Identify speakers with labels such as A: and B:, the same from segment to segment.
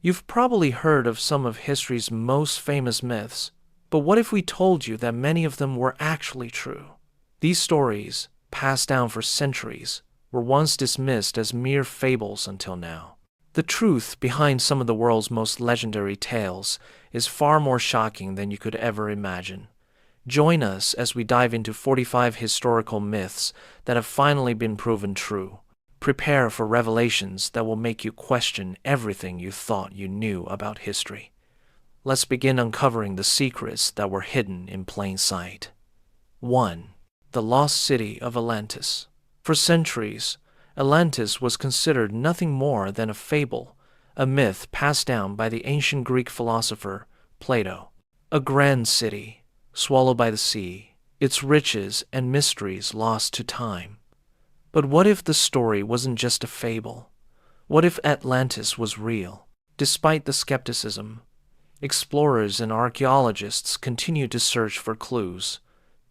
A: You've probably heard of some of history's most famous myths, but what if we told you that many of them were actually true? These stories, passed down for centuries, were once dismissed as mere fables until now. The truth behind some of the world's most legendary tales is far more shocking than you could ever imagine. Join us as we dive into 45 historical myths that have finally been proven true. Prepare for revelations that will make you question everything you thought you knew about history. Let's begin uncovering the secrets that were hidden in plain sight. 1. The lost city of Atlantis. For centuries, Atlantis was considered nothing more than a fable, a myth passed down by the ancient Greek philosopher Plato. A grand city, swallowed by the sea, its riches and mysteries lost to time. But what if the story wasn't just a fable? What if Atlantis was real? Despite the skepticism, explorers and archaeologists continued to search for clues,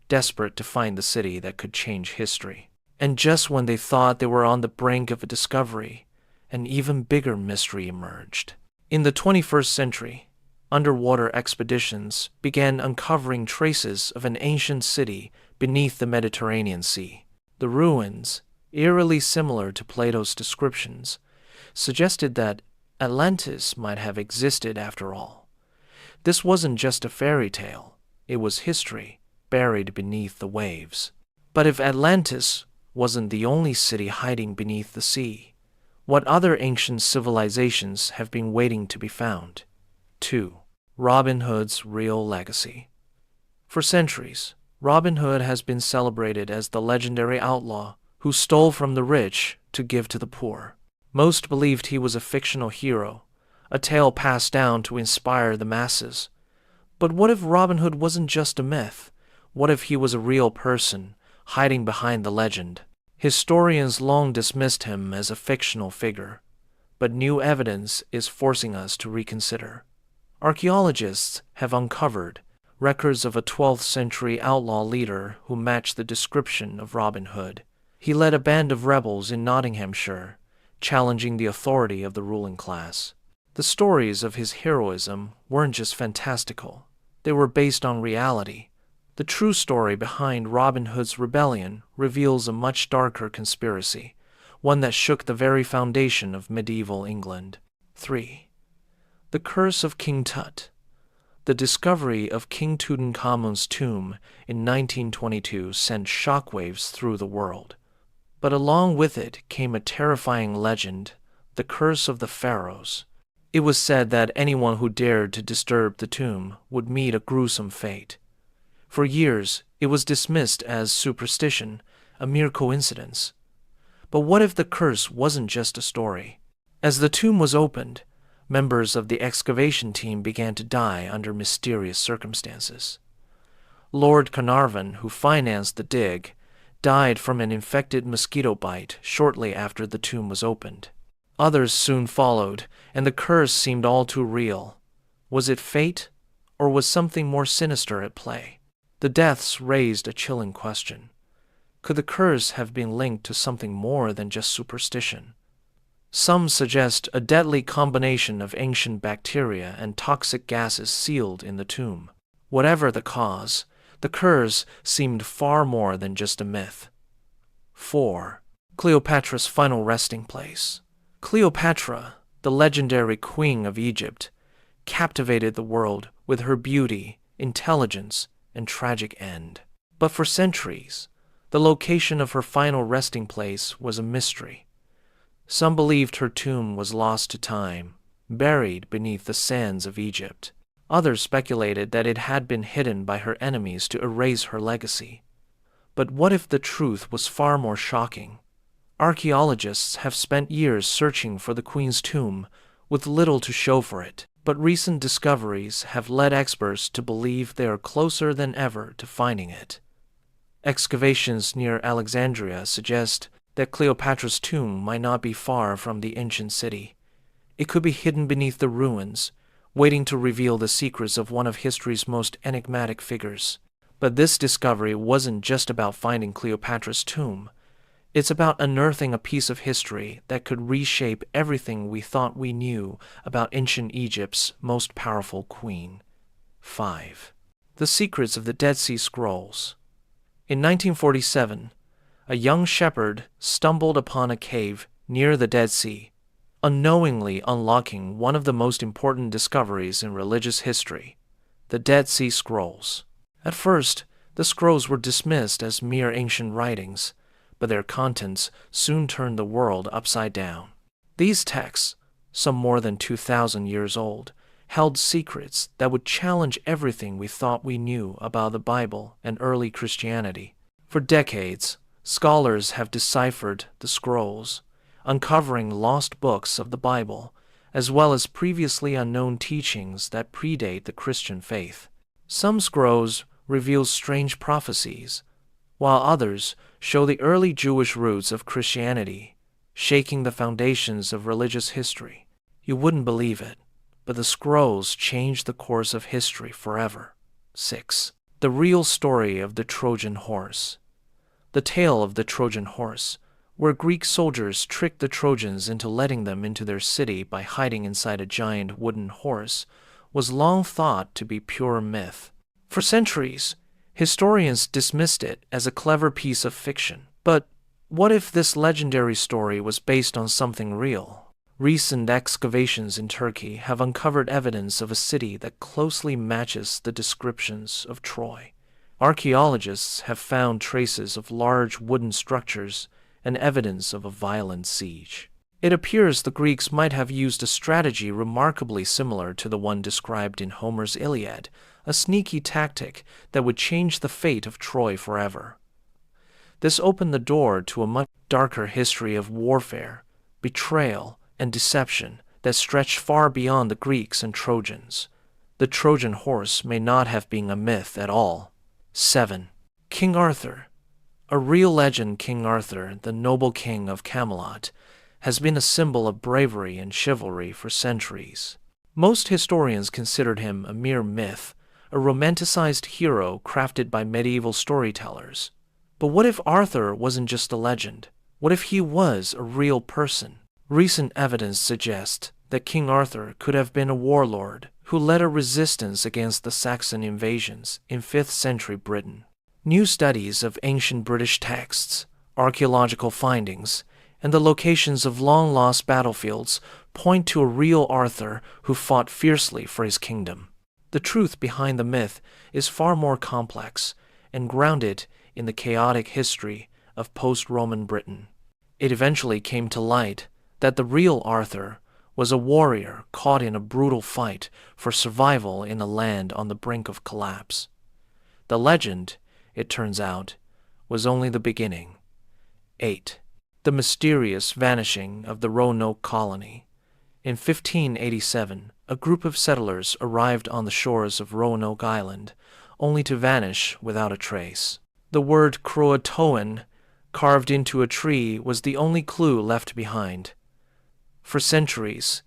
A: desperate to find the city that could change history. And just when they thought they were on the brink of a discovery, an even bigger mystery emerged. In the 21st century, underwater expeditions began uncovering traces of an ancient city beneath the Mediterranean Sea. The ruins, eerily similar to Plato's descriptions, suggested that Atlantis might have existed after all. This wasn't just a fairy tale, it was history buried beneath the waves. But if Atlantis wasn't the only city hiding beneath the sea, what other ancient civilizations have been waiting to be found? 2. Robin Hood's real legacy. For centuries, Robin Hood has been celebrated as the legendary outlaw who stole from the rich to give to the poor. Most believed he was a fictional hero, a tale passed down to inspire the masses. But what if Robin Hood wasn't just a myth? What if he was a real person, hiding behind the legend? Historians long dismissed him as a fictional figure, but new evidence is forcing us to reconsider. Archaeologists have uncovered records of a 12th century outlaw leader who matched the description of Robin Hood. He led a band of rebels in Nottinghamshire, challenging the authority of the ruling class. The stories of his heroism weren't just fantastical, they were based on reality. The true story behind Robin Hood's rebellion reveals a much darker conspiracy, one that shook the very foundation of medieval England. 3. The Curse of King Tut. The discovery of King Tutankhamun's tomb in 1922 sent shockwaves through the world. But along with it came a terrifying legend, the Curse of the Pharaohs. It was said that anyone who dared to disturb the tomb would meet a gruesome fate. For years, it was dismissed as superstition, a mere coincidence. But what if the curse wasn't just a story? As the tomb was opened, members of the excavation team began to die under mysterious circumstances. Lord Carnarvon, who financed the dig, died from an infected mosquito bite shortly after the tomb was opened. Others soon followed, and the curse seemed all too real. Was it fate, or was something more sinister at play? The deaths raised a chilling question. Could the curse have been linked to something more than just superstition? Some suggest a deadly combination of ancient bacteria and toxic gases sealed in the tomb. Whatever the cause, the curse seemed far more than just a myth. 4. Cleopatra's final resting place. Cleopatra, the legendary queen of Egypt, captivated the world with her beauty, intelligence, and tragic end. But for centuries, the location of her final resting place was a mystery. Some believed her tomb was lost to time, buried beneath the sands of Egypt. Others speculated that it had been hidden by her enemies to erase her legacy. But what if the truth was far more shocking? Archaeologists have spent years searching for the queen's tomb, with little to show for it. But recent discoveries have led experts to believe they are closer than ever to finding it. Excavations near Alexandria suggest that Cleopatra's tomb might not be far from the ancient city. It could be hidden beneath the ruins, waiting to reveal the secrets of one of history's most enigmatic figures. But this discovery wasn't just about finding Cleopatra's tomb. It's about unearthing a piece of history that could reshape everything we thought we knew about ancient Egypt's most powerful queen. 5. The Secrets of the Dead Sea Scrolls. In 1947, a young shepherd stumbled upon a cave near the Dead Sea, unknowingly unlocking one of the most important discoveries in religious history, the Dead Sea Scrolls. At first, the scrolls were dismissed as mere ancient writings, but their contents soon turned the world upside down. These texts, some more than 2,000 years old, held secrets that would challenge everything we thought we knew about the Bible and early Christianity. For decades, scholars have deciphered the scrolls, uncovering lost books of the Bible, as well as previously unknown teachings that predate the Christian faith. Some scrolls reveal strange prophecies, while others show the early Jewish roots of Christianity, shaking the foundations of religious history. You wouldn't believe it, but the scrolls changed the course of history forever. 6. The real story of the Trojan horse. The tale of the Trojan horse, where Greek soldiers tricked the Trojans into letting them into their city by hiding inside a giant wooden horse, was long thought to be pure myth. For centuries, historians dismissed it as a clever piece of fiction. But what if this legendary story was based on something real? Recent excavations in Turkey have uncovered evidence of a city that closely matches the descriptions of Troy. Archaeologists have found traces of large wooden structures and evidence of a violent siege. It appears the Greeks might have used a strategy remarkably similar to the one described in Homer's Iliad, a sneaky tactic that would change the fate of Troy forever. This opened the door to a much darker history of warfare, betrayal, and deception that stretched far beyond the Greeks and Trojans. The Trojan horse may not have been a myth at all. 7. King Arthur. A real legend, King Arthur, the noble king of Camelot, has been a symbol of bravery and chivalry for centuries. Most historians considered him a mere myth, a romanticized hero crafted by medieval storytellers. But what if Arthur wasn't just a legend? What if he was a real person? Recent evidence suggests that King Arthur could have been a warlord who led a resistance against the Saxon invasions in 5th century Britain. New studies of ancient British texts, archaeological findings, and the locations of long-lost battlefields point to a real Arthur who fought fiercely for his kingdom. The truth behind the myth is far more complex and grounded in the chaotic history of post-Roman Britain. It eventually came to light that the real Arthur was a warrior caught in a brutal fight for survival in a land on the brink of collapse. The legend, it turns out, was only the beginning. 8. The mysterious vanishing of the Roanoke colony. In 1587, a group of settlers arrived on the shores of Roanoke Island, only to vanish without a trace. The word Croatoan, carved into a tree, was the only clue left behind. For centuries,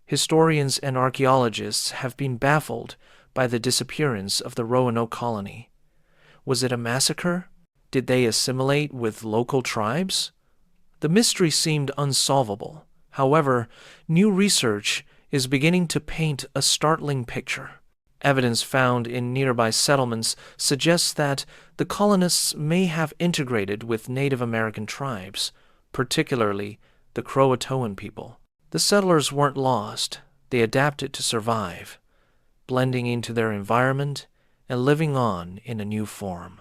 A: historians and archaeologists have been baffled by the disappearance of the Roanoke colony. Was it a massacre? Did they assimilate with local tribes? The mystery seemed unsolvable. However, new research is beginning to paint a startling picture. Evidence found in nearby settlements suggests that the colonists may have integrated with Native American tribes, particularly the Croatoan people. The settlers weren't lost. They adapted to survive, blending into their environment and living on in a new form.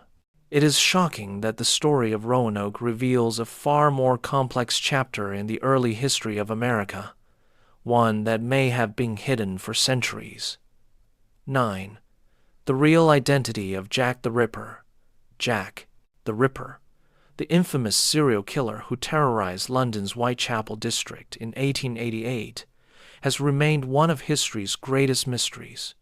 A: It is shocking that the story of Roanoke reveals a far more complex chapter in the early history of America, one that may have been hidden for centuries. 9. The real identity of Jack the Ripper. Jack the Ripper, the infamous serial killer who terrorized London's Whitechapel district in 1888, has remained one of history's greatest mysteries.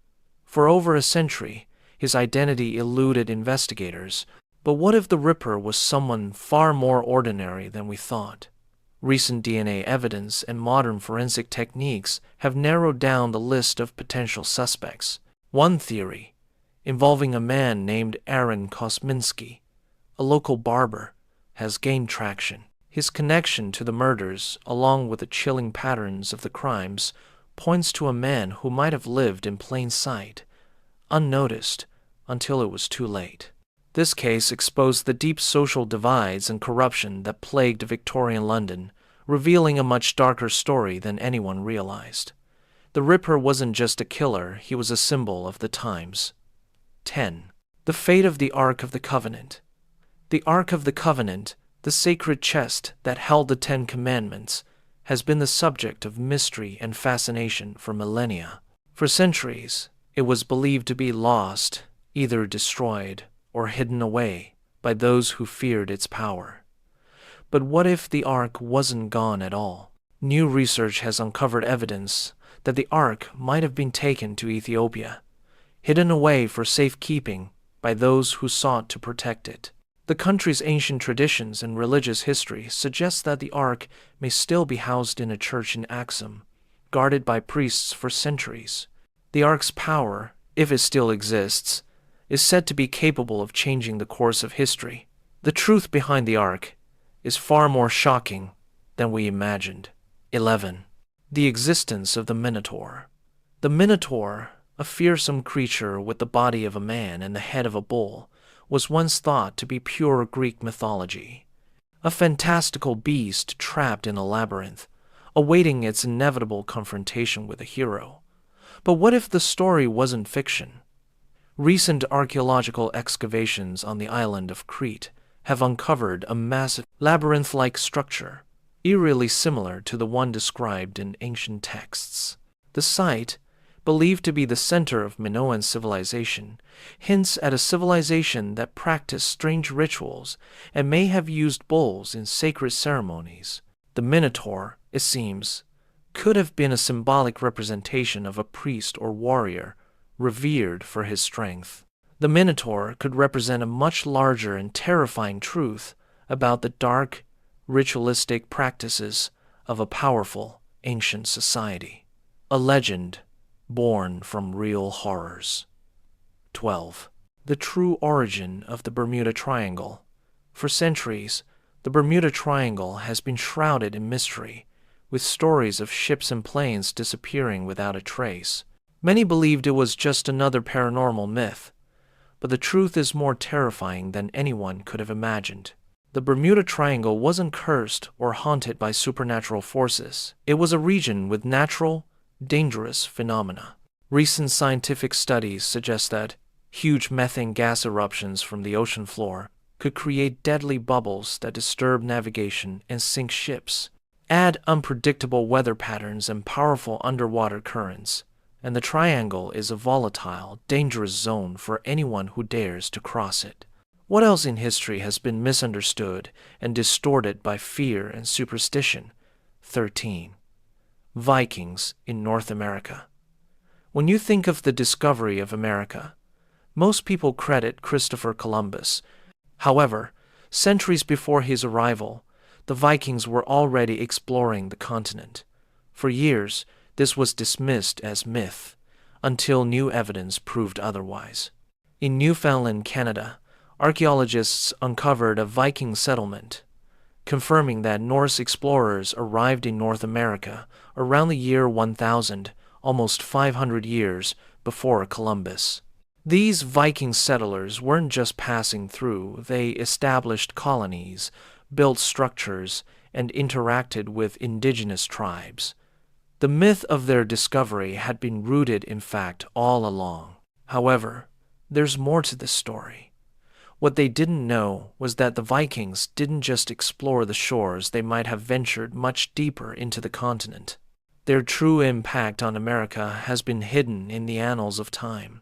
A: For over a century, his identity eluded investigators, but what if the Ripper was someone far more ordinary than we thought? Recent DNA evidence and modern forensic techniques have narrowed down the list of potential suspects. One theory, involving a man named Aaron Kosminski, a local barber, has gained traction. His connection to the murders, along with the chilling patterns of the crimes, points to a man who might have lived in plain sight, unnoticed, until it was too late. This case exposed the deep social divides and corruption that plagued Victorian London, revealing a much darker story than anyone realized. The Ripper wasn't just a killer, he was a symbol of the times. 10. The fate of the Ark of the Covenant. The Ark of the Covenant, the sacred chest that held the 10 Commandments, has been the subject of mystery and fascination for millennia. For centuries, it was believed to be lost, either destroyed or hidden away by those who feared its power. But what if the Ark wasn't gone at all? New research has uncovered evidence that the Ark might have been taken to Ethiopia, hidden away for safekeeping by those who sought to protect it. The country's ancient traditions and religious history suggest that the Ark may still be housed in a church in Axum, guarded by priests for centuries. The Ark's power, if it still exists, is said to be capable of changing the course of history. The truth behind the Ark is far more shocking than we imagined. 11. The existence of the Minotaur. The Minotaur, a fearsome creature with the body of a man and the head of a bull, was once thought to be pure Greek mythology. A fantastical beast trapped in a labyrinth, awaiting its inevitable confrontation with a hero. But what if the story wasn't fiction? Recent archaeological excavations on the island of Crete have uncovered a massive labyrinth-like structure, eerily similar to the one described in ancient texts. The site, believed to be the center of Minoan civilization, hints at a civilization that practiced strange rituals and may have used bulls in sacred ceremonies. The Minotaur, it seems, could have been a symbolic representation of a priest or warrior revered for his strength. The Minotaur could represent a much larger and terrifying truth about the dark, ritualistic practices of a powerful, ancient society. A legend born from real horrors. 12. The true origin of the Bermuda Triangle. For centuries, the Bermuda Triangle has been shrouded in mystery, with stories of ships and planes disappearing without a trace. Many believed it was just another paranormal myth, but the truth is more terrifying than anyone could have imagined. The Bermuda Triangle wasn't cursed or haunted by supernatural forces. It was a region with natural, dangerous phenomena. Recent scientific studies suggest that huge methane gas eruptions from the ocean floor could create deadly bubbles that disturb navigation and sink ships. Add unpredictable weather patterns and powerful underwater currents, and the triangle is a volatile, dangerous zone for anyone who dares to cross it. What else in history has been misunderstood and distorted by fear and superstition? 13. Vikings in North America. When you think of the discovery of America, most people credit Christopher Columbus. However, centuries before his arrival, the Vikings were already exploring the continent. For years, this was dismissed as myth, until new evidence proved otherwise. In Newfoundland, Canada, archaeologists uncovered a Viking settlement, confirming that Norse explorers arrived in North America around the year 1000, almost 500 years before Columbus. These Viking settlers weren't just passing through, they established colonies, built structures, and interacted with indigenous tribes. The myth of their discovery had been rooted in fact all along. However, there's more to this story. What they didn't know was that the Vikings didn't just explore the shores, they might have ventured much deeper into the continent. Their true impact on America has been hidden in the annals of time.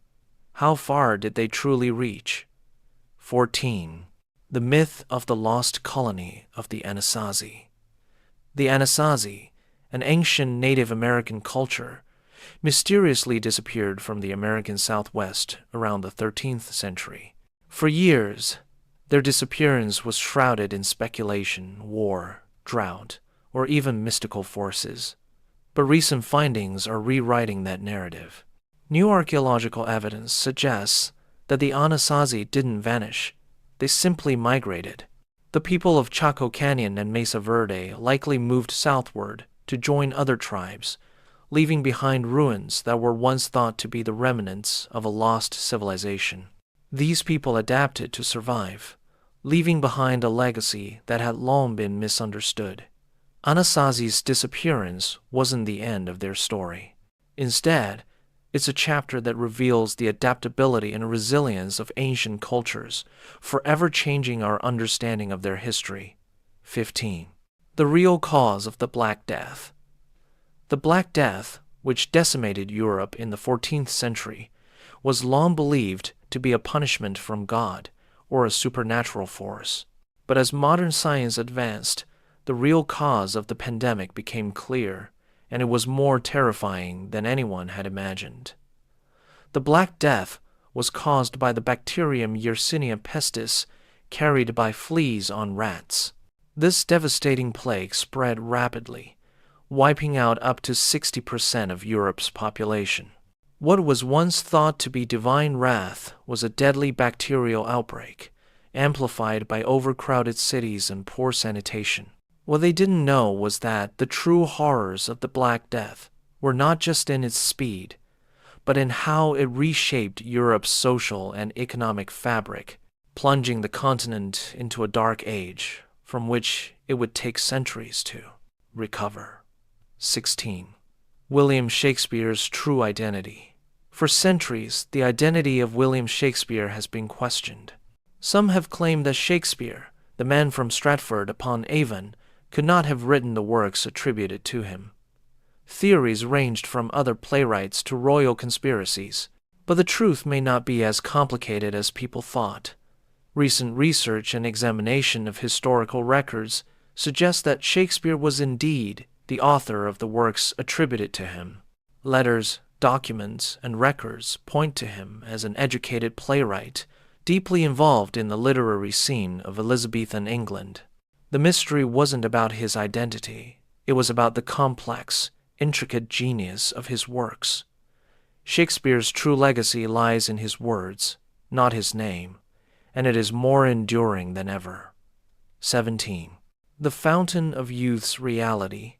A: How far did they truly reach? 14. The myth of the lost colony of the Anasazi. The Anasazi, an ancient Native American culture, mysteriously disappeared from the American Southwest around the 13th century. For years, their disappearance was shrouded in speculation, war, drought, or even mystical forces. But recent findings are rewriting that narrative. New archaeological evidence suggests that the Anasazi didn't vanish, they simply migrated. The people of Chaco Canyon and Mesa Verde likely moved southward to join other tribes, leaving behind ruins that were once thought to be the remnants of a lost civilization. These people adapted to survive, leaving behind a legacy that had long been misunderstood. Anasazi's disappearance wasn't the end of their story. Instead, it's a chapter that reveals the adaptability and resilience of ancient cultures, forever changing our understanding of their history. 15. The real cause of the Black Death. The Black Death, which decimated Europe in the 14th century, was long believed to be a punishment from God or a supernatural force. But as modern science advanced, the real cause of the pandemic became clear, and it was more terrifying than anyone had imagined. The Black Death was caused by the bacterium Yersinia pestis carried by fleas on rats. This devastating plague spread rapidly, wiping out up to 60% of Europe's population. What was once thought to be divine wrath was a deadly bacterial outbreak, amplified by overcrowded cities and poor sanitation. What they didn't know was that the true horrors of the Black Death were not just in its speed, but in how it reshaped Europe's social and economic fabric, plunging the continent into a dark age from which it would take centuries to recover. 16. William Shakespeare's true identity. For centuries, the identity of William Shakespeare has been questioned. Some have claimed that Shakespeare, the man from Stratford-upon-Avon, could not have written the works attributed to him. Theories ranged from other playwrights to royal conspiracies, but the truth may not be as complicated as people thought. Recent research and examination of historical records suggest that Shakespeare was indeed the author of the works attributed to him. Letters, documents, and records point to him as an educated playwright, deeply involved in the literary scene of Elizabethan England. The mystery wasn't about his identity, it was about the complex, intricate genius of his works. Shakespeare's true legacy lies in his words, not his name, and it is more enduring than ever. 17. The Fountain of Youth's reality.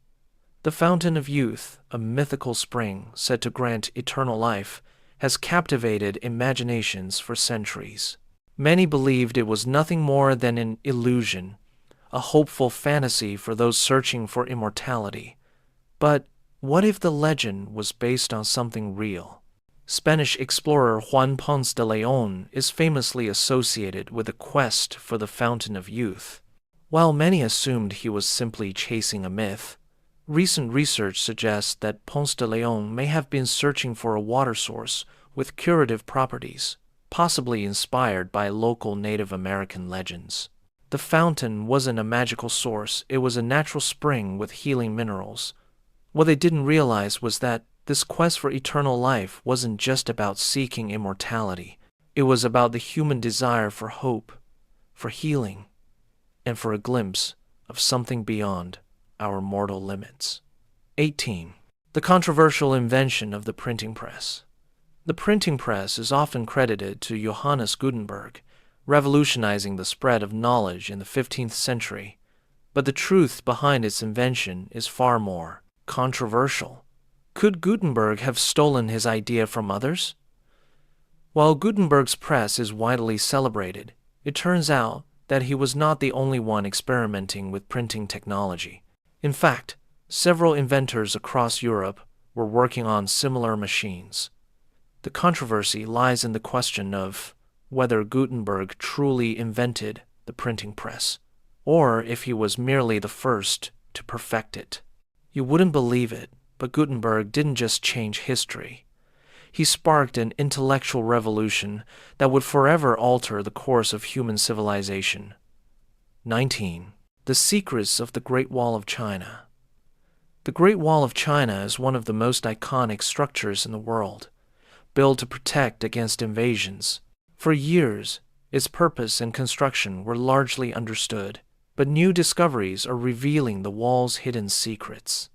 A: The Fountain of Youth, a mythical spring said to grant eternal life, has captivated imaginations for centuries. Many believed it was nothing more than an illusion, a hopeful fantasy for those searching for immortality. But what if the legend was based on something real? Spanish explorer Juan Ponce de León is famously associated with the quest for the Fountain of Youth. While many assumed he was simply chasing a myth, recent research suggests that Ponce de León may have been searching for a water source with curative properties, possibly inspired by local Native American legends. The fountain wasn't a magical source, it was a natural spring with healing minerals. What they didn't realize was that this quest for eternal life wasn't just about seeking immortality. It was about the human desire for hope, for healing, and for a glimpse of something beyond our mortal limits. 18. The controversial invention of the printing press. The printing press is often credited to Johannes Gutenberg, revolutionizing the spread of knowledge in the 15th century, but the truth behind its invention is far more controversial. Could Gutenberg have stolen his idea from others? While Gutenberg's press is widely celebrated, it turns out that he was not the only one experimenting with printing technology. In fact, several inventors across Europe were working on similar machines. The controversy lies in the question of whether Gutenberg truly invented the printing press, or if he was merely the first to perfect it. You wouldn't believe it, but Gutenberg didn't just change history. He sparked an intellectual revolution that would forever alter the course of human civilization. 19. The secrets of the Great Wall of China. The Great Wall of China is one of the most iconic structures in the world, built to protect against invasions. For years, its purpose and construction were largely understood, but new discoveries are revealing the wall's hidden secrets.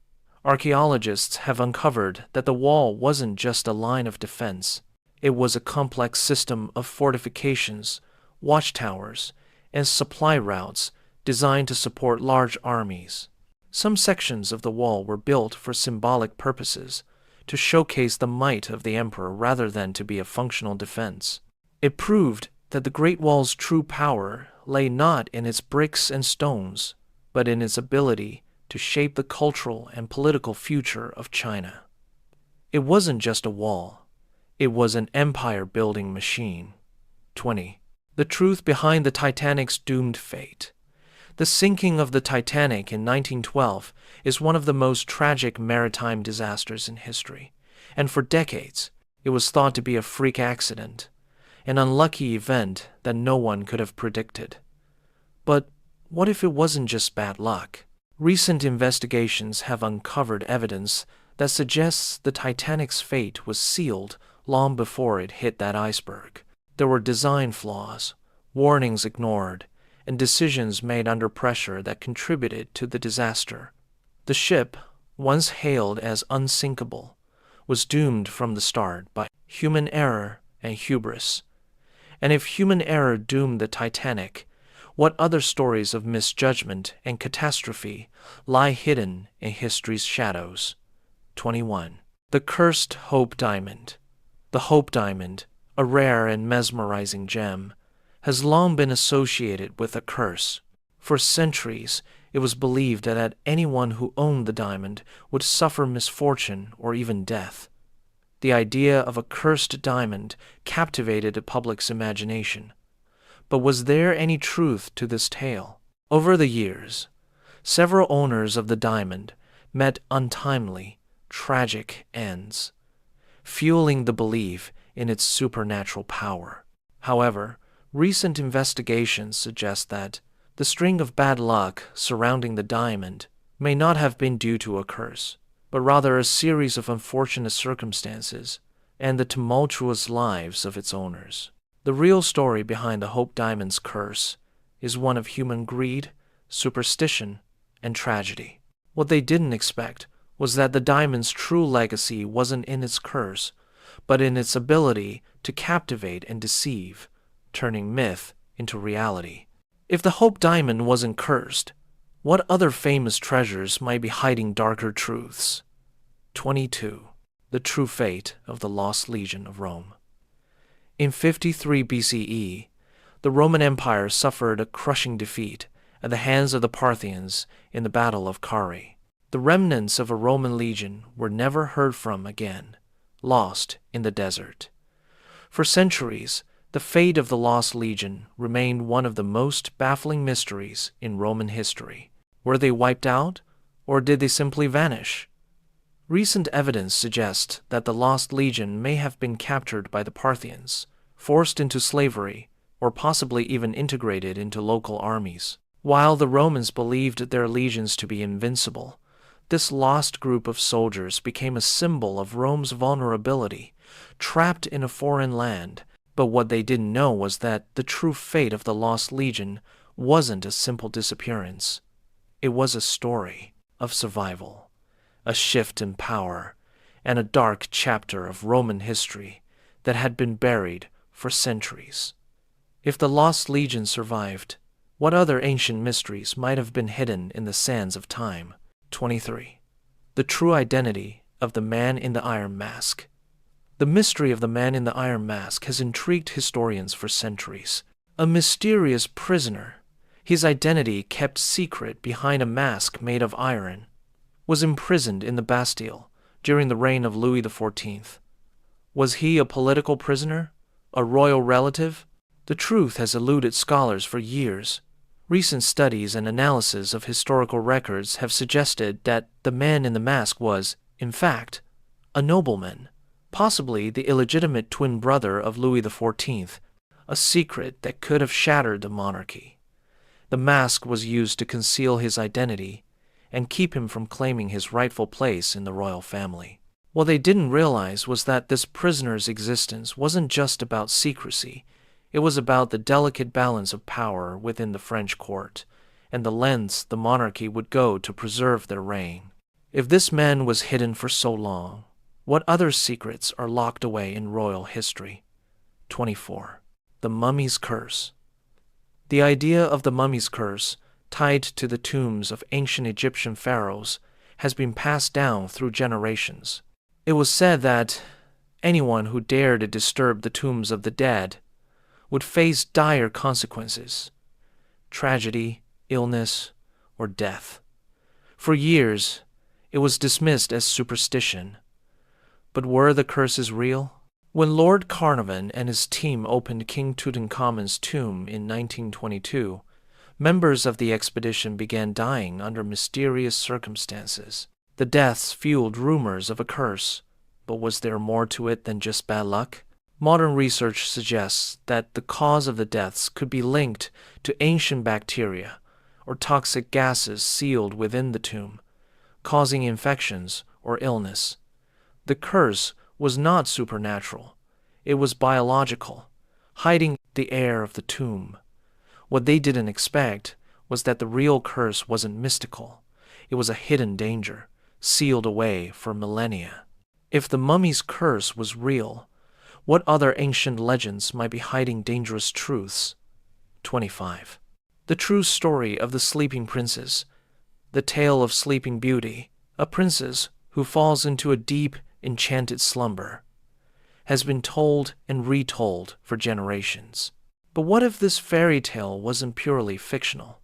A: Archaeologists have uncovered that the wall wasn't just a line of defense. It was a complex system of fortifications, watchtowers, and supply routes designed to support large armies. Some sections of the wall were built for symbolic purposes, to showcase the might of the emperor rather than to be a functional defense. It proved that the Great Wall's true power lay not in its bricks and stones, but in its ability to shape the cultural and political future of China. It wasn't just a wall. It was an empire-building machine. 20. The truth behind the Titanic's doomed fate. The sinking of the Titanic in 1912 is one of the most tragic maritime disasters in history, and for decades it was thought to be a freak accident, an unlucky event that no one could have predicted. But what if it wasn't just bad luck? Recent investigations have uncovered evidence that suggests the Titanic's fate was sealed long before it hit that iceberg. There were design flaws, warnings ignored, and decisions made under pressure that contributed to the disaster. The ship, once hailed as unsinkable, was doomed from the start by human error and hubris. And if human error doomed the Titanic, what other stories of misjudgment and catastrophe lie hidden in history's shadows? 21. The cursed Hope Diamond. The Hope Diamond, a rare and mesmerizing gem, has long been associated with a curse. For centuries, it was believed that anyone who owned the diamond would suffer misfortune or even death. The idea of a cursed diamond captivated the public's imagination. But was there any truth to this tale? Over the years, several owners of the diamond met untimely, tragic ends, fueling the belief in its supernatural power. However, recent investigations suggest that the string of bad luck surrounding the diamond may not have been due to a curse, but rather a series of unfortunate circumstances and the tumultuous lives of its owners. The real story behind the Hope Diamond's curse is one of human greed, superstition, and tragedy. What they didn't expect was that the diamond's true legacy wasn't in its curse, but in its ability to captivate and deceive, turning myth into reality. If the Hope Diamond wasn't cursed, what other famous treasures might be hiding darker truths? 22. The true fate of the Lost Legion of Rome. In 53 BCE, the Roman Empire suffered a crushing defeat at the hands of the Parthians in the Battle of Carrhae. The remnants of a Roman legion were never heard from again, lost in the desert. For centuries, the fate of the Lost Legion remained one of the most baffling mysteries in Roman history. Were they wiped out, or did they simply vanish? Recent evidence suggests that the Lost Legion may have been captured by the Parthians, forced into slavery, or possibly even integrated into local armies. While the Romans believed their legions to be invincible, this lost group of soldiers became a symbol of Rome's vulnerability, trapped in a foreign land. But what they didn't know was that the true fate of the Lost Legion wasn't a simple disappearance. It was a story of survival, a shift in power, and a dark chapter of Roman history that had been buried for centuries. If the Lost Legion survived, what other ancient mysteries might have been hidden in the sands of time? 23. The true identity of the Man in the Iron Mask. The mystery of the Man in the Iron Mask has intrigued historians for centuries. A mysterious prisoner, his identity kept secret behind a mask made of iron, was imprisoned in the Bastille during the reign of Louis XIV. Was he a political prisoner? A royal relative? The truth has eluded scholars for years. Recent studies and analysis of historical records have suggested that the Man in the Mask was, in fact, a nobleman, possibly the illegitimate twin brother of Louis XIV, a secret that could have shattered the monarchy. The mask was used to conceal his identity and keep him from claiming his rightful place in the royal family. What they didn't realize was that this prisoner's existence wasn't just about secrecy. It was about the delicate balance of power within the French court and the lengths the monarchy would go to preserve their reign. If this man was hidden for so long, what other secrets are locked away in royal history? 24. The Mummy's Curse. The idea of the mummy's curse tied to the tombs of ancient Egyptian pharaohs, has been passed down through generations. It was said that anyone who dared to disturb the tombs of the dead would face dire consequences: tragedy, illness, or death. For years, it was dismissed as superstition. But were the curses real? When Lord Carnarvon and his team opened King Tutankhamun's tomb in 1922, members of the expedition began dying under mysterious circumstances. The deaths fueled rumors of a curse, but was there more to it than just bad luck? Modern research suggests that the cause of the deaths could be linked to ancient bacteria or toxic gases sealed within the tomb, causing infections or illness. The curse was not supernatural. It was biological, hiding the air of the tomb. What they didn't expect was that the real curse wasn't mystical. It was a hidden danger, sealed away for millennia. If the mummy's curse was real, what other ancient legends might be hiding dangerous truths? 25. The true story of the Sleeping Princess. The tale of Sleeping Beauty, a princess who falls into a deep, enchanted slumber, has been told and retold for generations. But what if this fairy tale wasn't purely fictional?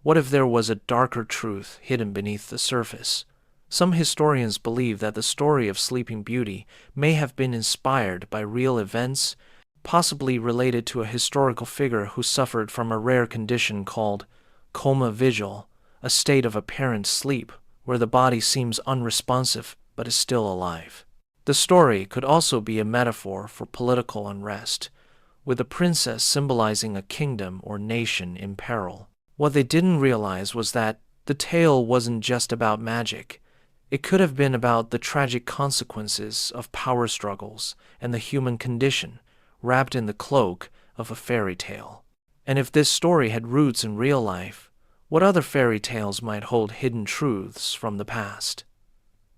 A: What if there was a darker truth hidden beneath the surface? Some historians believe that the story of Sleeping Beauty may have been inspired by real events, possibly related to a historical figure who suffered from a rare condition called coma vigil, a state of apparent sleep where the body seems unresponsive but is still alive. The story could also be a metaphor for political unrest, with the princess symbolizing a kingdom or nation in peril. What they didn't realize was that the tale wasn't just about magic. It could have been about the tragic consequences of power struggles and the human condition, wrapped in the cloak of a fairy tale. And if this story had roots in real life, what other fairy tales might hold hidden truths from the past?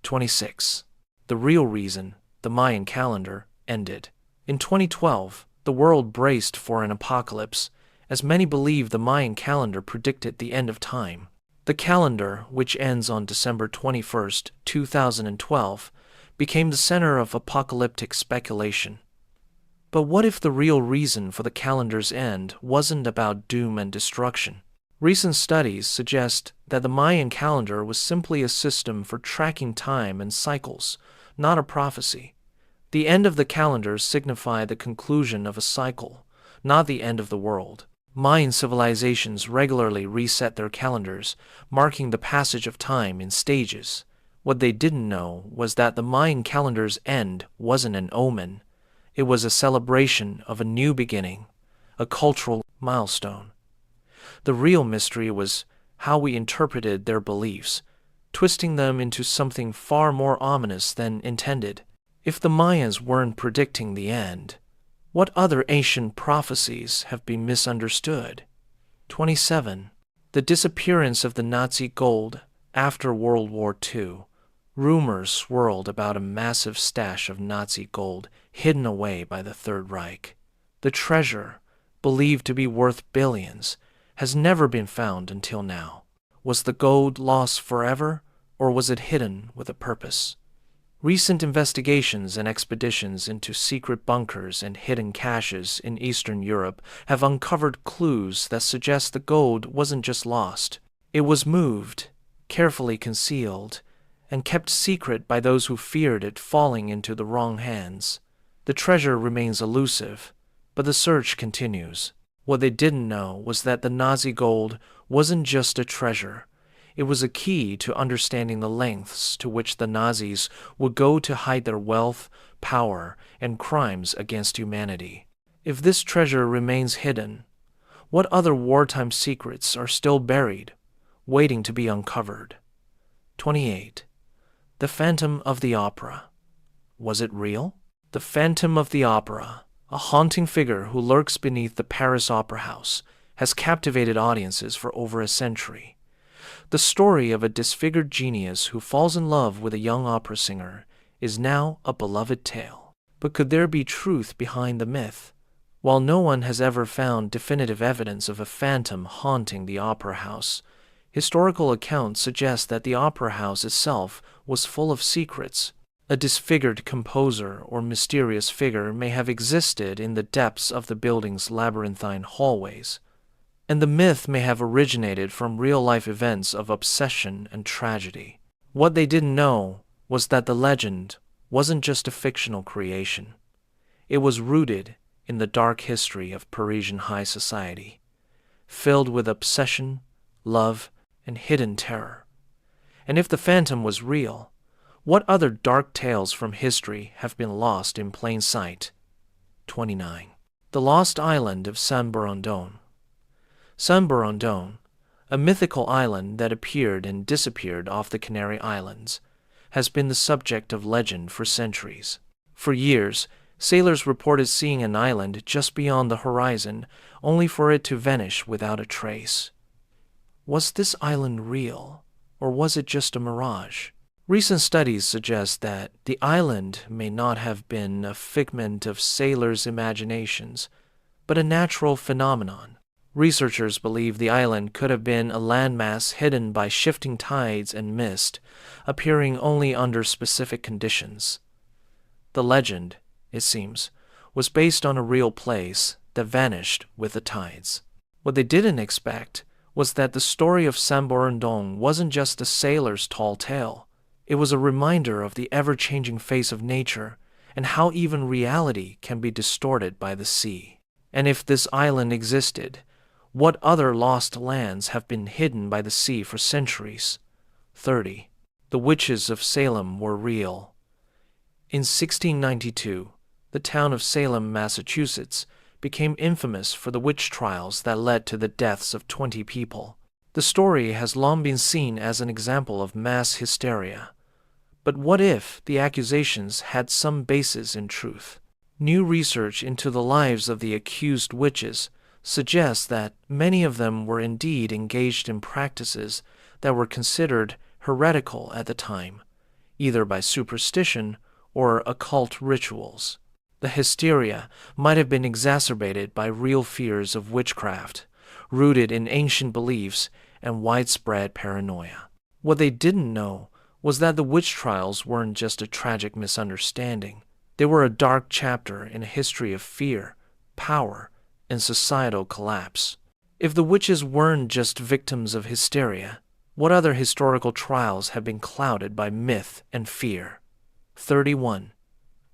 A: 26. The real reason the Mayan calendar ended. In 2012, the world braced for an apocalypse, as many believe the Mayan calendar predicted the end of time. The calendar, which ends on December 21st, 2012, became the center of apocalyptic speculation. But what if the real reason for the calendar's end wasn't about doom and destruction? Recent studies suggest that the Mayan calendar was simply a system for tracking time and cycles, not a prophecy. The end of the calendar signified the conclusion of a cycle, not the end of the world. Mayan civilizations regularly reset their calendars, marking the passage of time in stages. What they didn't know was that the Mayan calendar's end wasn't an omen. It was a celebration of a new beginning, a cultural milestone. The real mystery was how we interpreted their beliefs, twisting them into something far more ominous than intended. If the Mayans weren't predicting the end, what other ancient prophecies have been misunderstood? 27. The disappearance of the Nazi gold after World War II. Rumors swirled about a massive stash of Nazi gold hidden away by the Third Reich. The treasure, believed to be worth billions, has never been found until now. Was the gold lost forever, or was it hidden with a purpose? Recent investigations and expeditions into secret bunkers and hidden caches in Eastern Europe have uncovered clues that suggest the gold wasn't just lost. It was moved, carefully concealed, and kept secret by those who feared it falling into the wrong hands. The treasure remains elusive, but the search continues. What they didn't know was that the Nazi gold wasn't just a treasure. It was a key to understanding the lengths to which the Nazis would go to hide their wealth, power, and crimes against humanity. If this treasure remains hidden, what other wartime secrets are still buried, waiting to be uncovered? 28. The Phantom of the Opera. Was it real? The Phantom of the Opera, a haunting figure who lurks beneath the Paris Opera House, has captivated audiences for over a century. The story of a disfigured genius who falls in love with a young opera singer is now a beloved tale. But could there be truth behind the myth? While no one has ever found definitive evidence of a phantom haunting the opera house, historical accounts suggest that the opera house itself was full of secrets. A disfigured composer or mysterious figure may have existed in the depths of the building's labyrinthine hallways, and the myth may have originated from real-life events of obsession and tragedy. What they didn't know was that the legend wasn't just a fictional creation. It was rooted in the dark history of Parisian high society, filled with obsession, love, and hidden terror. And if the phantom was real, what other dark tales from history have been lost in plain sight? 29. The Lost Island of Saint-Borondon. Saint-Borondon, a mythical island that appeared and disappeared off the Canary Islands, has been the subject of legend for centuries. For years, sailors reported seeing an island just beyond the horizon, only for it to vanish without a trace. Was this island real, or was it just a mirage? Recent studies suggest that the island may not have been a figment of sailors' imaginations, but a natural phenomenon. Researchers believe the island could have been a landmass hidden by shifting tides and mist, appearing only under specific conditions. The legend, it seems, was based on a real place that vanished with the tides. What they didn't expect was that the story of Saint-Borondon wasn't just a sailor's tall tale. It was a reminder of the ever-changing face of nature and how even reality can be distorted by the sea. And if this island existed, what other lost lands have been hidden by the sea for centuries? 30. The witches of Salem were real. In 1692, the town of Salem, Massachusetts, became infamous for the witch trials that led to the deaths of 20 people. The story has long been seen as an example of mass hysteria. But what if the accusations had some basis in truth? New research into the lives of the accused witches suggests that many of them were indeed engaged in practices that were considered heretical at the time, either by superstition or occult rituals. The hysteria might have been exacerbated by real fears of witchcraft, rooted in ancient beliefs and widespread paranoia. What they didn't know was that the witch trials weren't just a tragic misunderstanding. They were a dark chapter in a history of fear, power, and societal collapse. If the witches weren't just victims of hysteria, what other historical trials have been clouded by myth and fear? 31.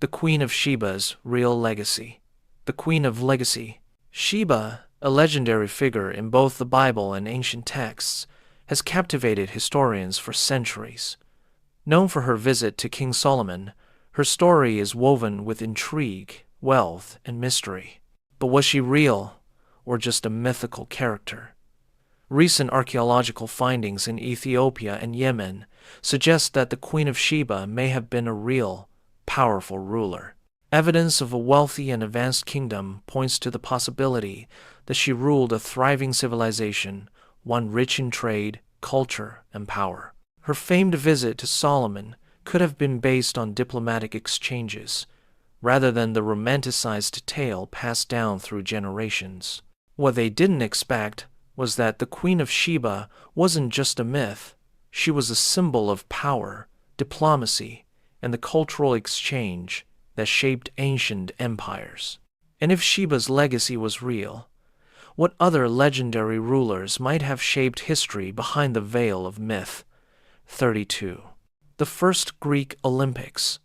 A: The Queen of Sheba's real legacy. The Queen of Legacy. Sheba, a legendary figure in both the Bible and ancient texts, has captivated historians for centuries. Known for her visit to King Solomon, her story is woven with intrigue, wealth, and mystery. But was she real, or just a mythical character? Recent archaeological findings in Ethiopia and Yemen suggest that the Queen of Sheba may have been a real, powerful ruler. Evidence of a wealthy and advanced kingdom points to the possibility that she ruled a thriving civilization, one rich in trade, culture, and power. Her famed visit to Solomon could have been based on diplomatic exchanges, rather than the romanticized tale passed down through generations. What they didn't expect was that the Queen of Sheba wasn't just a myth. She was a symbol of power, diplomacy, and the cultural exchange that shaped ancient empires. And if Sheba's legacy was real, what other legendary rulers might have shaped history behind the veil of myth? 32. The first Greek Olympics.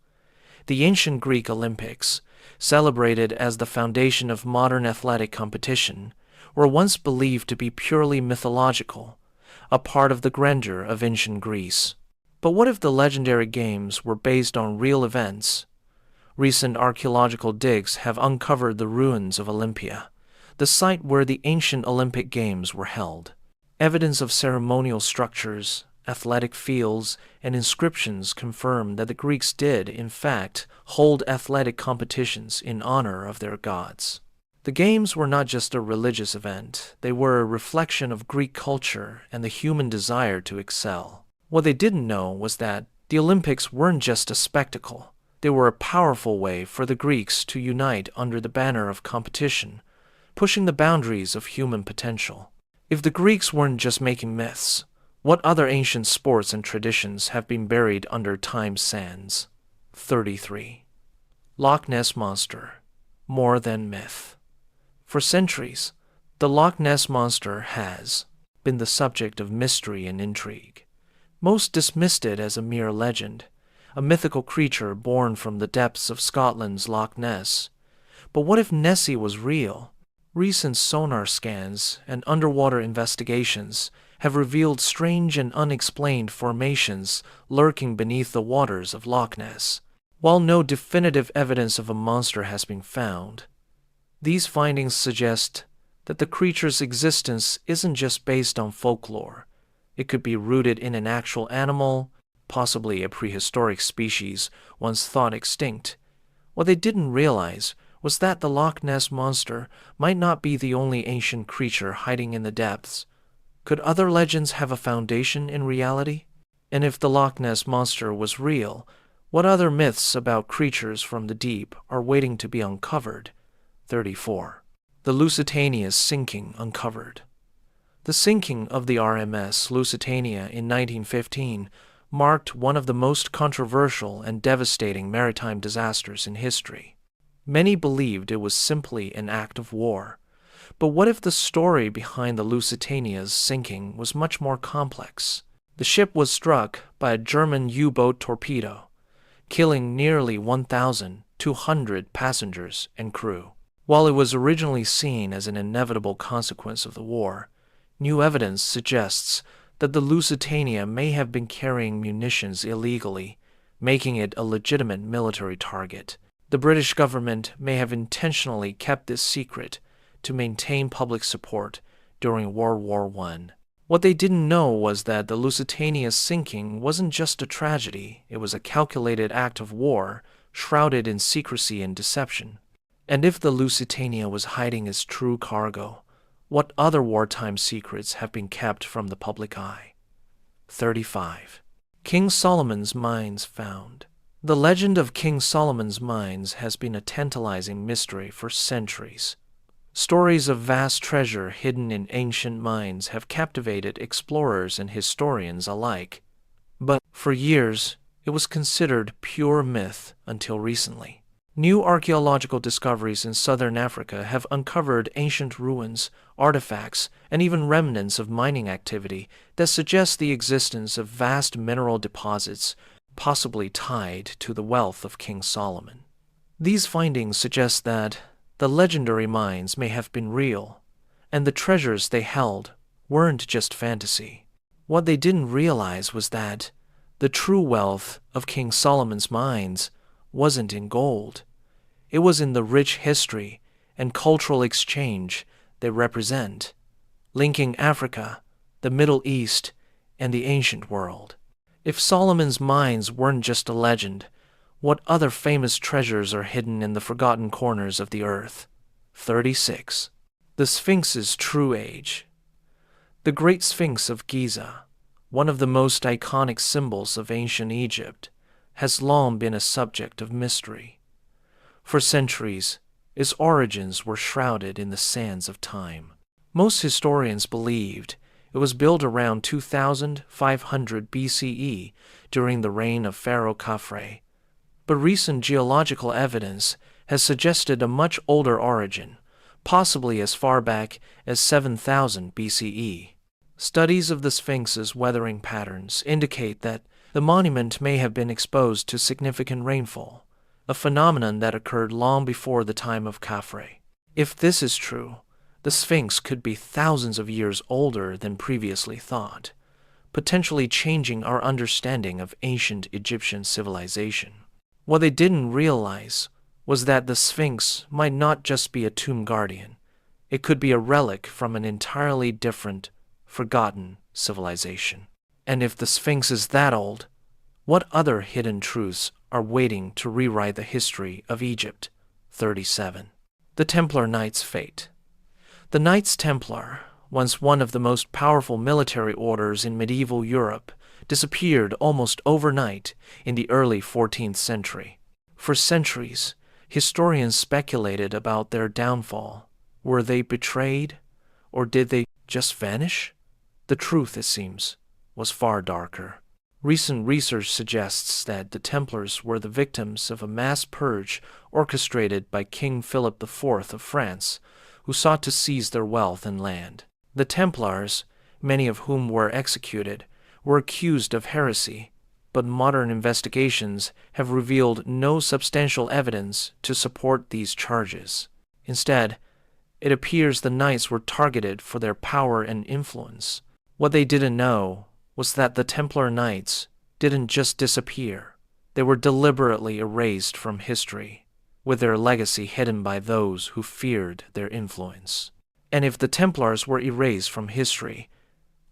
A: The ancient Greek Olympics, celebrated as the foundation of modern athletic competition, were once believed to be purely mythological, a part of the grandeur of ancient Greece. But what if the legendary games were based on real events? Recent archaeological digs have uncovered the ruins of Olympia, the site where the ancient Olympic Games were held. Evidence of ceremonial structures, athletic fields, and inscriptions confirm that the Greeks did, in fact, hold athletic competitions in honor of their gods. The Games were not just a religious event, they were a reflection of Greek culture and the human desire to excel. What they didn't know was that the Olympics weren't just a spectacle, They were a powerful way for the Greeks to unite under the banner of competition, pushing the boundaries of human potential. If the Greeks weren't just making myths, what other ancient sports and traditions have been buried under time's sands? 33. Loch Ness Monster. More than myth. For centuries, the Loch Ness Monster has been the subject of mystery and intrigue. Most dismissed it as a mere legend, a mythical creature born from the depths of Scotland's Loch Ness. But what if Nessie was real? Recent sonar scans and underwater investigations have revealed strange and unexplained formations lurking beneath the waters of Loch Ness. While no definitive evidence of a monster has been found, these findings suggest that the creature's existence isn't just based on folklore. It could be rooted in an actual animal, possibly a prehistoric species once thought extinct. What they didn't realize was that the Loch Ness Monster might not be the only ancient creature hiding in the depths. Could other legends have a foundation in reality? And if the Loch Ness Monster was real, what other myths about creatures from the deep are waiting to be uncovered? 34. The Lusitania's sinking uncovered. The sinking of the RMS Lusitania in 1915 marked one of the most controversial and devastating maritime disasters in history. Many believed it was simply an act of war. But what if the story behind the Lusitania's sinking was much more complex? The ship was struck by a German U-boat torpedo, killing nearly 1,200 passengers and crew. While it was originally seen as an inevitable consequence of the war, new evidence suggests that the Lusitania may have been carrying munitions illegally, making it a legitimate military target. The British government may have intentionally kept this secret to maintain public support during World War I. What they didn't know was that the Lusitania's sinking wasn't just a tragedy, it was a calculated act of war, shrouded in secrecy and deception. And if the Lusitania was hiding its true cargo, what other wartime secrets have been kept from the public eye? 35. King Solomon's Mines found. The legend of King Solomon's mines has been a tantalizing mystery for centuries. Stories of vast treasure hidden in ancient mines have captivated explorers and historians alike. But for years, it was considered pure myth until recently. New archaeological discoveries in southern Africa have uncovered ancient ruins, artifacts, and even remnants of mining activity that suggest the existence of vast mineral deposits, possibly tied to the wealth of King Solomon. These findings suggest that the legendary mines may have been real, and the treasures they held weren't just fantasy. What they didn't realize was that the true wealth of King Solomon's mines wasn't in gold. It was in the rich history and cultural exchange they represent, linking Africa, the Middle East, and the ancient world. If Solomon's mines weren't just a legend, what other famous treasures are hidden in the forgotten corners of the earth? 36. The Sphinx's true age. The Great Sphinx of Giza, one of the most iconic symbols of ancient Egypt, has long been a subject of mystery. For centuries, its origins were shrouded in the sands of time. Most historians believed it was built around 2500 BCE during the reign of Pharaoh Khafre, but recent geological evidence has suggested a much older origin, possibly as far back as 7000 BCE. Studies of the Sphinx's weathering patterns indicate that the monument may have been exposed to significant rainfall, a phenomenon that occurred long before the time of Khafre. If this is true, the Sphinx could be thousands of years older than previously thought, potentially changing our understanding of ancient Egyptian civilization. What they didn't realize was that the Sphinx might not just be a tomb guardian. It could be a relic from an entirely different, forgotten civilization. And if the Sphinx is that old, what other hidden truths are waiting to rewrite the history of Egypt? 37. The Templar Knight's fate. The Knights Templar, once one of the most powerful military orders in medieval Europe, disappeared almost overnight in the early 14th century. For centuries, historians speculated about their downfall. Were they betrayed, or did they just vanish? The truth, it seems, was far darker. Recent research suggests that the Templars were the victims of a mass purge orchestrated by King Philip IV of France, who sought to seize their wealth and land. The Templars, many of whom were executed, were accused of heresy, but modern investigations have revealed no substantial evidence to support these charges. Instead, it appears the knights were targeted for their power and influence. What they didn't know was that the Templar Knights didn't just disappear. They were deliberately erased from history, with their legacy hidden by those who feared their influence. And if the Templars were erased from history,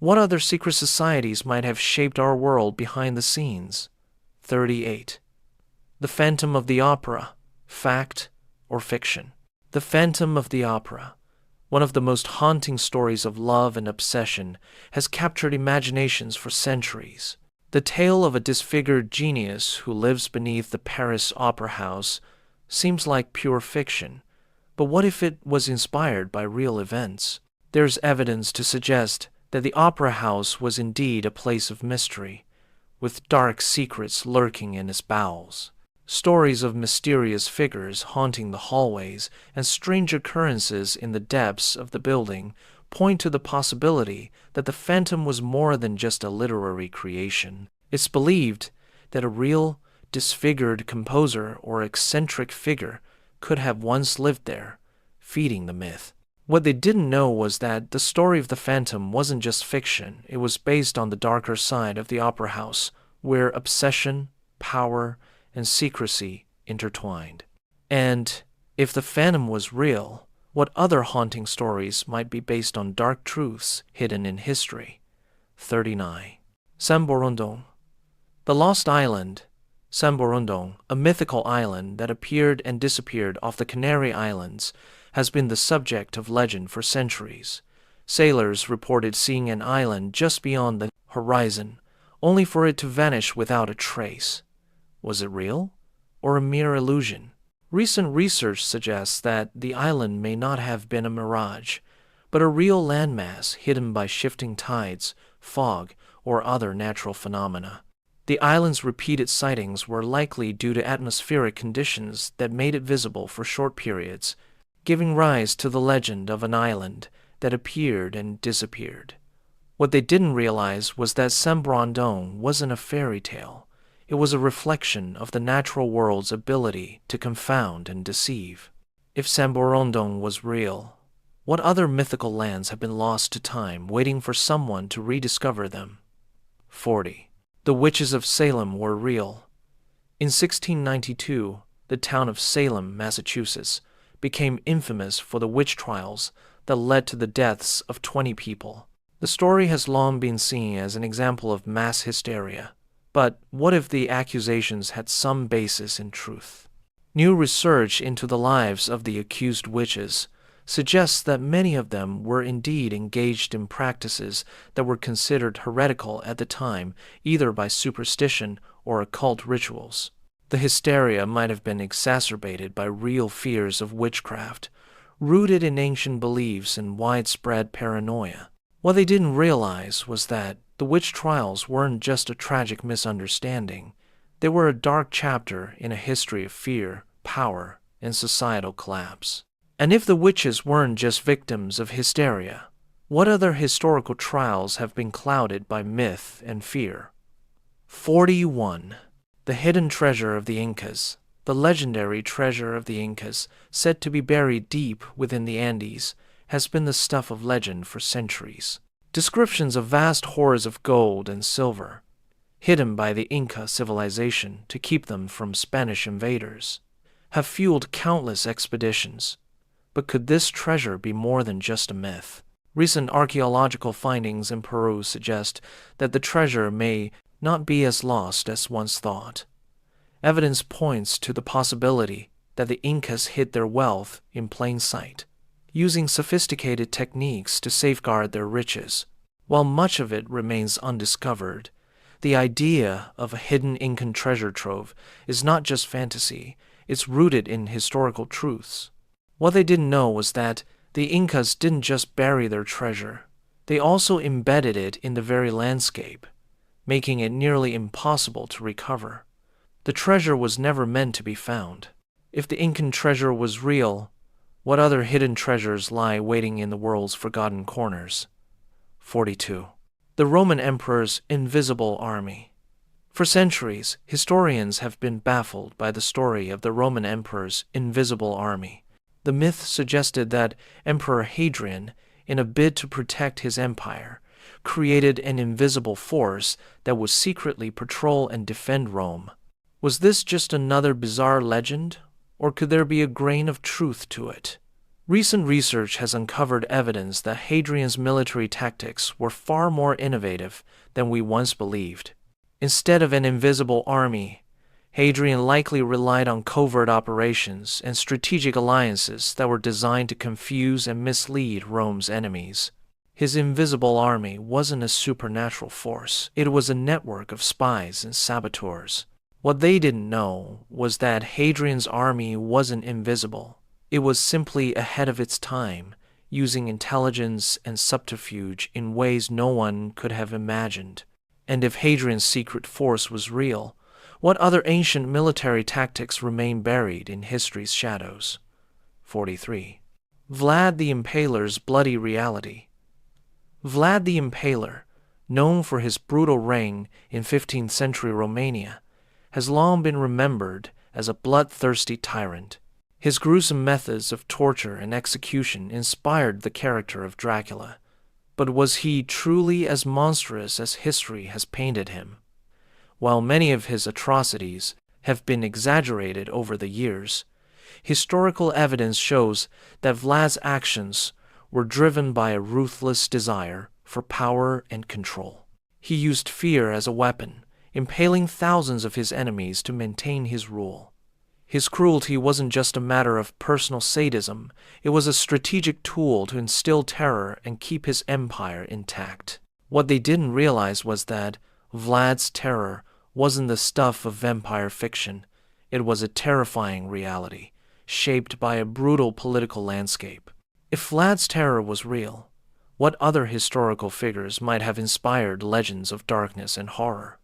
A: what other secret societies might have shaped our world behind the scenes? 38. The Phantom of the Opera, fact or fiction? The Phantom of the Opera, one of the most haunting stories of love and obsession, has captured imaginations for centuries. The tale of a disfigured genius who lives beneath the Paris Opera House seems like pure fiction, but what if it was inspired by real events? There's evidence to suggest that the Opera House was indeed a place of mystery, with dark secrets lurking in its bowels. Stories of mysterious figures haunting the hallways and strange occurrences in the depths of the building point to the possibility that the Phantom was more than just a literary creation. It's believed that a real, disfigured composer or eccentric figure could have once lived there, feeding the myth. What they didn't know was that the story of the Phantom wasn't just fiction. It was based on the darker side of the Opera House, where obsession, power, and secrecy intertwined. And if the Phantom was real, what other haunting stories might be based on dark truths hidden in history? 39. Samborondong. The Lost Island. Samborondong, a mythical island that appeared and disappeared off the Canary Islands, has been the subject of legend for centuries. Sailors reported seeing an island just beyond the horizon, only for it to vanish without a trace. Was it real, or a mere illusion? Recent research suggests that the island may not have been a mirage, but a real landmass hidden by shifting tides, fog, or other natural phenomena. The island's repeated sightings were likely due to atmospheric conditions that made it visible for short periods, giving rise to the legend of an island that appeared and disappeared. What they didn't realize was that Samborondong wasn't a fairy tale. It was a reflection of the natural world's ability to confound and deceive. If Samborondong was real, what other mythical lands have been lost to time, waiting for someone to rediscover them? 40. The witches of Salem were real. In 1692, the town of Salem, Massachusetts, became infamous for the witch trials that led to the deaths of 20 people. The story has long been seen as an example of mass hysteria. But what if the accusations had some basis in truth? New research into the lives of the accused witches suggests that many of them were indeed engaged in practices that were considered heretical at the time, either by superstition or occult rituals. The hysteria might have been exacerbated by real fears of witchcraft, rooted in ancient beliefs and widespread paranoia. What they didn't realize was that the witch trials weren't just a tragic misunderstanding. They were a dark chapter in a history of fear, power, and societal collapse. And if the witches weren't just victims of hysteria, what other historical trials have been clouded by myth and fear? 41. The hidden treasure of the Incas. The legendary treasure of the Incas, said to be buried deep within the Andes, has been the stuff of legend for centuries. Descriptions of vast hoards of gold and silver, hidden by the Inca civilization to keep them from Spanish invaders, have fueled countless expeditions. But could this treasure be more than just a myth? Recent archaeological findings in Peru suggest that the treasure may not be as lost as once thought. Evidence points to the possibility that the Incas hid their wealth in plain sight, using sophisticated techniques to safeguard their riches. While much of it remains undiscovered, The idea of a hidden Incan treasure trove is not just fantasy, it's rooted in historical truths. What they didn't know was that the Incas didn't just bury their treasure, they also embedded it in the very landscape, making it nearly impossible to recover. The treasure was never meant to be found. If the Incan treasure was real, what other hidden treasures lie waiting in the world's forgotten corners? 42. The Roman Emperor's invisible army. For centuries, historians have been baffled by the story of the Roman Emperor's invisible army. The myth suggested that Emperor Hadrian, in a bid to protect his empire, created an invisible force that would secretly patrol and defend Rome. Was this just another bizarre legend, or could there be a grain of truth to it? Recent research has uncovered evidence that Hadrian's military tactics were far more innovative than we once believed. Instead of an invisible army, Hadrian likely relied on covert operations and strategic alliances that were designed to confuse and mislead Rome's enemies. His invisible army wasn't a supernatural force, it was a network of spies and saboteurs. What they didn't know was that Hadrian's army wasn't invisible. It was simply ahead of its time, using intelligence and subterfuge in ways no one could have imagined. And if Hadrian's secret force was real, what other ancient military tactics remain buried in history's shadows? 43. Vlad the Impaler's bloody reality. Vlad the Impaler, known for his brutal reign in 15th century Romania, has long been remembered as a bloodthirsty tyrant. His gruesome methods of torture and execution inspired the character of Dracula. But was he truly as monstrous as history has painted him? While many of his atrocities have been exaggerated over the years, historical evidence shows that Vlad's actions were driven by a ruthless desire for power and control. He used fear as a weapon, impaling thousands of his enemies to maintain his rule. His cruelty wasn't just a matter of personal sadism, it was a strategic tool to instill terror and keep his empire intact. What they didn't realize was that Vlad's terror wasn't the stuff of vampire fiction, it was a terrifying reality, shaped by a brutal political landscape. If Vlad's terror was real, what other historical figures might have inspired legends of darkness and horror?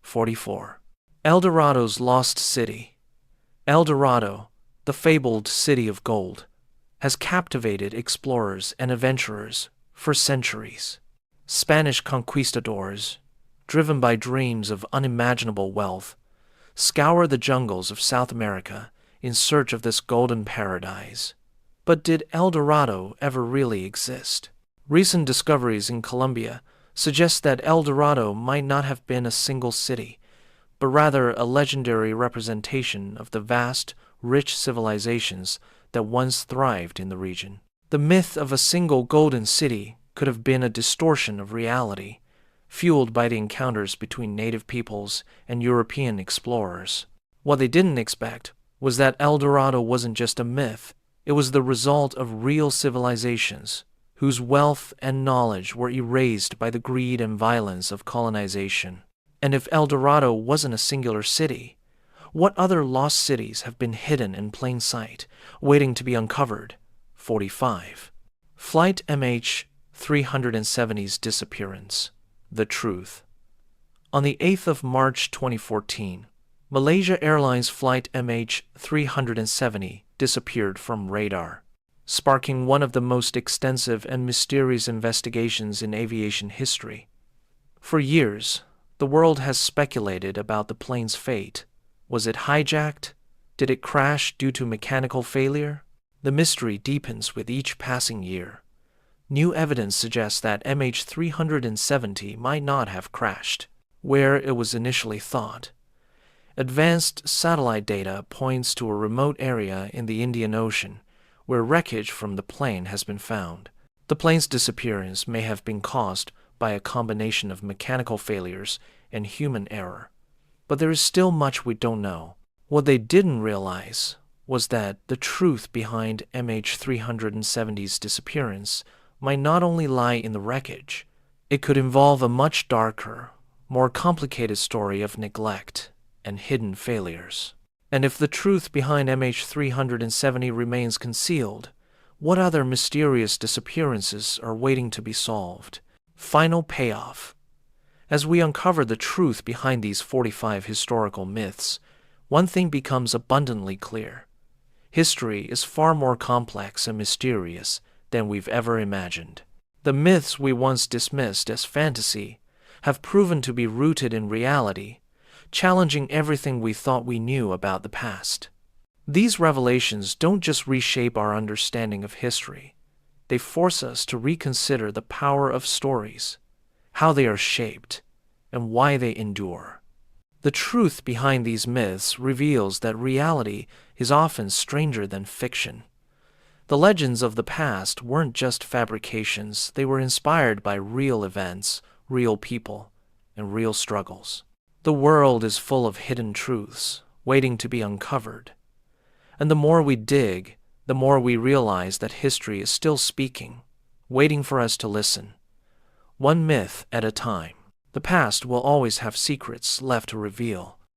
A: 44. El Dorado's Lost City. El Dorado, the fabled city of gold, has captivated explorers and adventurers for centuries. Spanish conquistadors, driven by dreams of unimaginable wealth, scour the jungles of South America in search of this golden paradise. But did El Dorado ever really exist? Recent discoveries in Colombia suggest that El Dorado might not have been a single city, but rather a legendary representation of the vast, rich civilizations that once thrived in the region. The myth of a single golden city could have been a distortion of reality, fueled by the encounters between native peoples and European explorers. What they didn't expect was that El Dorado wasn't just a myth, it was the result of real civilizations, whose wealth and knowledge were erased by the greed and violence of colonization. And if El Dorado wasn't a singular city, what other lost cities have been hidden in plain sight, waiting to be uncovered? 45. Flight MH370's disappearance. The truth. On the 8th of March 2014, Malaysia Airlines flight MH370 disappeared from radar, sparking one of the most extensive and mysterious investigations in aviation history. For years, the world has speculated about the plane's fate. Was it hijacked? Did it crash due to mechanical failure? The mystery deepens with each passing year. New evidence suggests that MH370 might not have crashed where it was initially thought. Advanced satellite data points to a remote area in the Indian Ocean where wreckage from the plane has been found. The plane's disappearance may have been caused by a combination of mechanical failures and human error. But there is still much we don't know. What they didn't realize was that the truth behind MH370's disappearance might not only lie in the wreckage, it could involve a much darker, more complicated story of neglect and hidden failures. And if the truth behind MH370 remains concealed, what other mysterious disappearances are waiting to be solved? Final payoff. As we uncover the truth behind these 45 historical myths, one thing becomes abundantly clear. History is far more complex and mysterious than we've ever imagined. The myths we once dismissed as fantasy have proven to be rooted in reality, challenging everything we thought we knew about the past. These revelations don't just reshape our understanding of history, they force us to reconsider the power of stories, how they are shaped, and why they endure. The truth behind these myths reveals that reality is often stranger than fiction. The legends of the past weren't just fabrications, they were inspired by real events, real people, and real struggles. The world is full of hidden truths, waiting to be uncovered. And the more we dig, the more we realize that history is still speaking, waiting for us to listen. One myth at a time. The past will always have secrets left to reveal,